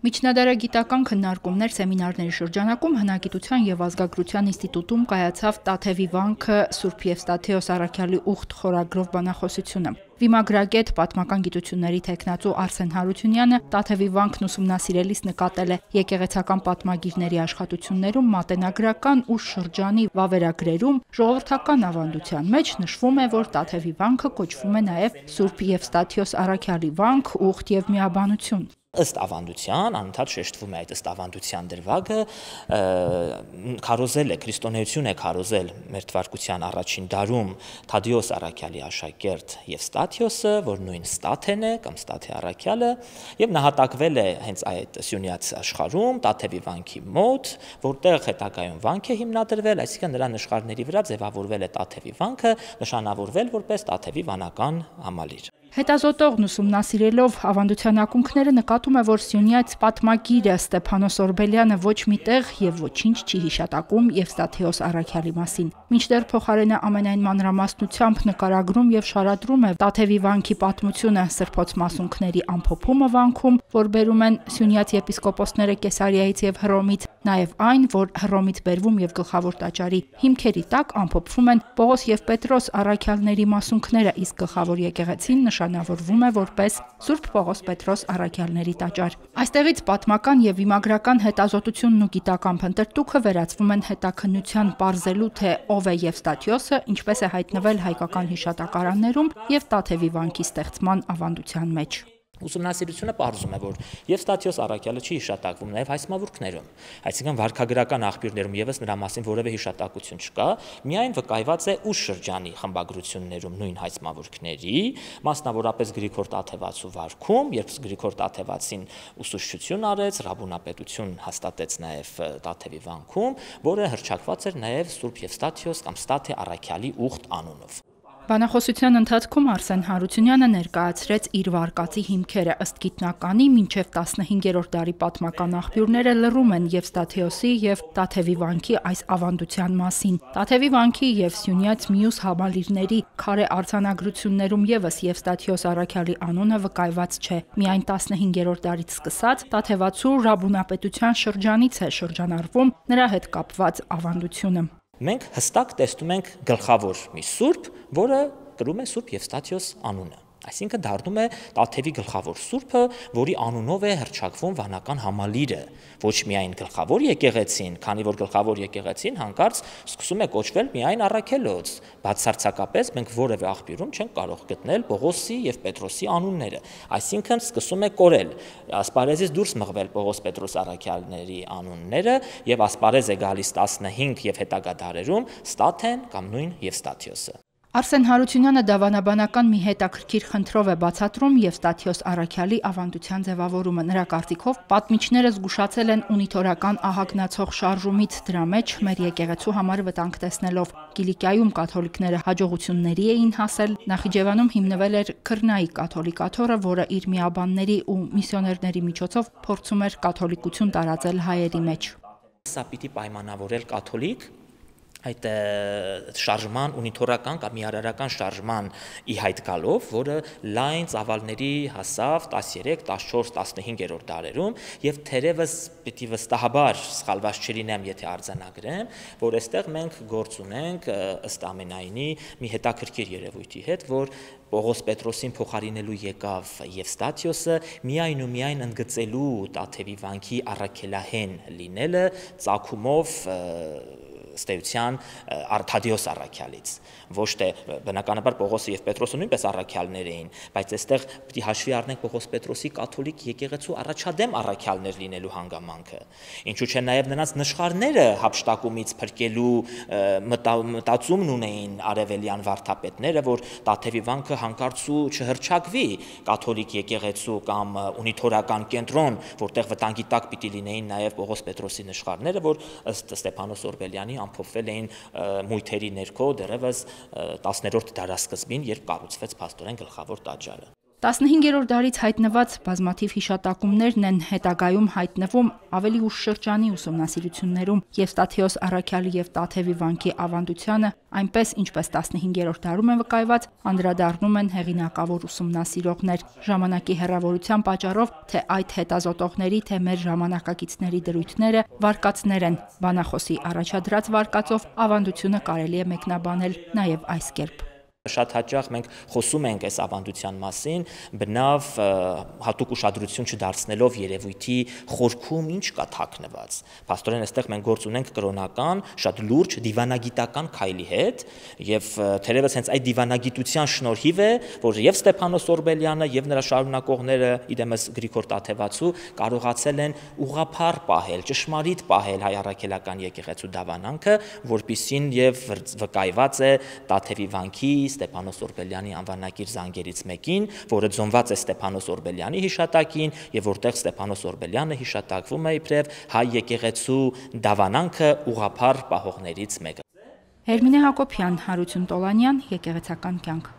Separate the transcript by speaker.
Speaker 1: Միջնադարագիտական քննարկումներ սեմինարների շրջանակում Հնագիտության և ազգագրության ինստիտուտում կայացավ «Տաթևի վանքը Սուրբ Եվստաթիոս Առաքյալի ուխտ» խորագրով բանախոսությունը։ Վիմագրագետ, պատմական գիտությունների թեկնածու Արսեն Հարությունյանը Տաթևի վանքն ուսումնասիրելիս նկատել է եկեղեցական պատմագիրների աշխատություններում մատենագրական ու շրջանի վավերագրերում ժողովրդական ավանդության մեջ նշվում է, որ Տաթևի վանքը կոչվում է նաև Սուրբ Եվստաթիոս Առաքյալի վանք, ուխտ և միաբանություն։
Speaker 2: Ըստ ավանդության, անընդհատ շեշտվում է այդ ըստ ավանդության դրվագը, քարոզել է, քրիստոնեություն է քարոզել մեր թվարկության առաջին դարում Թադեոս Առաքյալի աշակերտ Եվստաթիոսը, որ նույն Ստաթեն է կամ Ստաթե Առաքյալը, եւ նահատակվել է հենց այդ Սյունյաց աշխարհում Տաթևի վանքի մոտ, որտեղ հետագայում վանք է հիմնադրվել, այսինքն նրա նշխարների վրա ձևավորվել է Տաթևի վանքը, նշանավորվել որպես Տաթևի վանական համալիր։
Speaker 1: Հետազոտողն ուսումնասիրելով ավանդության ակունքները նկատում է, որ Սյունյաց պատմագիրը Ստեփանոս Օրբելյանը ոչ մի տեղ եւ ոչինչ չի հիշատակում Եվստաթիոս Առաքյալի մասին։ Մինչդեռ փոխարենը ամենայն մանրամասնությամբ նկարագրում եւ շարադրում է Տաթևի վանքի պատմությունը, սրբոց մասունքների ամփոփումը վանքում, որ բերում են Սյունյաց եպիսկոպոսները Կեսարիայից եւ Հռոմից, նաեւ այն, որ Հռոմից բերվում եւ գլխավոր տաճարի հիմքերի տակ ամփոփվում են Պողոս եւ Պետրոս առաքյալների մասունքները, իսկ գլխավոր եկեղեցին նշանավորվում է որպես Սուրբ Պողոս Պետրոս առաքյալների տաճար։ Այստեղից պատմական եւ վիմագրական հետազոտությունն ու գիտական փնտրտուքը վերածվում են հետաքննության պարզելու, թե ով է Եվստաթիոսը, ինչպես է հայտնվել հայկական հիշատակարաններում եւ Տաթևի վանքի ստեղծման ավանդության մեջ։
Speaker 2: Ուսումնասիրությունը պարզում է, որ Եվստաթիոս Առաքյալը չի հիշատակվում նաև հայցմավուրքներում, այսինքն վարքագրական աղբյուրներում եւս նրա մասին որևէ հիշատակություն չկա, միայն վկայված է ուշ շրջանի խմբագրություններում նույն հայցմավուրքների, մասնավորապես Գրիգոր Տաթևացու վարքում, երբ Գրիգոր Տաթևացին ուսուցչություն արեց, ռաբունապետություն հաստատեց նաև Տաթևի վանքում, որը հռչակված էր նաև Սուրբ Եվստաթիոս կամ Ստաթե Առաքյալի ուխտ անունով։
Speaker 1: Բանախոսության ընթացքում Արսեն Հարությունյանը ներկայացրեց իր վարկածի հիմքերը, ըստ գիտնականի մինչև 15-րդ դարի պատմական աղբյուրները լռում են Եվստաթիոսի եւ Տաթևի վանքի այս ավանդության մասին։ Տաթևի վանքի եւ Սյունյաց մյուս համալիրների քարե արձանագրություններում եւս Եվստաթիոս Առաքյալի անունը վկայված չէ։ Միայն 15-րդ դարից սկսած Տաթևացու ռաբունապետության շրջանից է շրջանառվում նրա հետ կապված ավանդությունը։
Speaker 2: Մենք հստակ տեսնում ենք գլխավոր մի սուրբ, որը կրում է Սուրբ Եվստաթիոս անունը։ Այսինքն դառնում է Տաթևի գլխավոր սուրբը, որի անունով է հռչակվում վանական համալիրը, ոչ միայն գլխավոր եկեղեցին, քանի որ գլխավոր եկեղեցին հանկարծ սկսում է կոչվել միայն առաքելոց, բացարձակապես մենք որևէ աղբյուրում չենք կարող գտնել Պողոսի եւ Պետրոսի անունները, այսինքն սկսում է կորել, ասպարեզից դուրս մղվել Պողոս Պետրոս առաքյալների անունները եւ ասպարեզ է գալիս 15 եւ հետագա դարերում Ստաթեն կամ նույն Եվստաթիոսը։
Speaker 1: Արսեն Հարությունյանը դավանաբանական մի հետաքրքիր խնդրով է բացատրում Եվստաթիոս Առաքյալի ավանդության ձևավորումը։ Նրա կարծիքով պատմիչները զգուշացել են ունիթորական ահագնացող շարժումից, դրա մեջ մեր եկեղեցու համար վտանգ տեսնելով։ Կիլիկիայում կաթոլիկները հաջողությունների էին հասել, Նախիջևանում հիմնվել էր Քրնայի կաթոլիկ աթոռը, որը իր միաբանների ու միսիոներների միջոցով փորձում էր կաթոլիկություն տարածել հայերի մեջ։
Speaker 2: Սա պիտի պայմանավորել կաթոլիկ այդ շարժման ունիթորական կամ միարարական շարժման ի հայտ գալով, որը լայն ծավալների հասավ 13, 14, 15-րդ դարերում եւ թերևս պիտի վստահաբար սխալված չլինեմ, եթե արձանագրեմ, որ այստեղ մենք գործ ունենք ըստ ամենայնի մի հետաքրքիր երևույթի հետ, որ Պողոս Պետրոսին փոխարինելու եկավ Եվստաթիոսը միայն ու միայն ընդգծելու Տաթևի վանքի առաքելահեն լինելը ծագումով ստեյության Թադեոս առաքյալից, ոչ թե բնականաբար Պողոսը եւ Պետրոսը նույնպես առաքյալներ էին, բայց այստեղ պիտի հաշվի առնենք Պողոս Պետրոսի կաթոլիկ եկեղեցու առաջադեմ առաքյալներ լինելու հանգամանքը։ Ինչու՞ չէ նաեւ նրանց նշխարները հափշտակումից փրկելու մտածումն ունեին արևելյան վարդապետները, որ Տաթևի վանքը հանկարծ ու չհրճակվի կաթոլիկ եկեղեցու կամ ունիթորական կենտրոն, որտեղ վտանգի տակ պիտի լինեին նաեւ Պողոս Պետրոսի նշխարները, որ ըստ Ստեփանոս Օրբելյանի ամփոփվել էին մույթերի ներքո դեռևս 10-րդ դարասկզբին, երբ կառուցվեց փաստորեն գլխավոր տաճարը։
Speaker 1: 15-րդ դարից հայտնված բազմաթիվ հիշատակումներն են հետագայում հայտնվում ավելի ուշ շրջանի ուսումնասիրություններում եւ Ստաթեոս Առաքյալի եւ Տաթևի վանքի ավանդությանը, այնպես ինչպես 15-րդ դարում են վկայված, անդրադառնում են հեղինակավոր ուսումնասիրողներ։ Ժամանակի հեռավորության պատճառով թե այդ հետազոտողների, թե մեր ժամանակակիցների դրույթները վարկածներ են։ Բանախոսի առաջադրած վարկածով ավանդությունը կարելի է մեկնաբանել նաեւ այս կերպ։
Speaker 2: Շատ հաճախ մենք խոսում ենք այս ավանդության մասին, բնավ հատուկ ուշադրություն չդարձնելով երևույթի խորքում ինչ կա թաքնված։ Փաստորեն այստեղ մենք գործ ունենք կրոնական, շատ լուրջ դիվանագիտական քայլի հետ, եւ թերևս հենց այդ դիվանագիտության շնորհիվ է, որ եւ Ստեփանոս Օրբելյանը եւ նրա շարունակողները, իդեմս Գրիգոր Տաթևացու, կարողացել են ուղղափառ պահել, ճշմարիտ պահել հայ առաքելական եկեղեցու դավանանքը, որպիսին եւ վկայված է Տաթևի վանքի Ստեփանոս Օրբելյանի անվանակիր զանգերից մեկին, որը ձոնված է Ստեփանոս Օրբելյանի հիշատակին եւ որտեղ Ստեփանոս Օրբելյանը հիշատակվում է իբրև հայ եկեղեցու դավանանքը ուղղափառ պահողներից մեկը։
Speaker 1: Հերմինե Հակոբյան, Հարություն Տոլանյան, Եկեղեցական կյանք։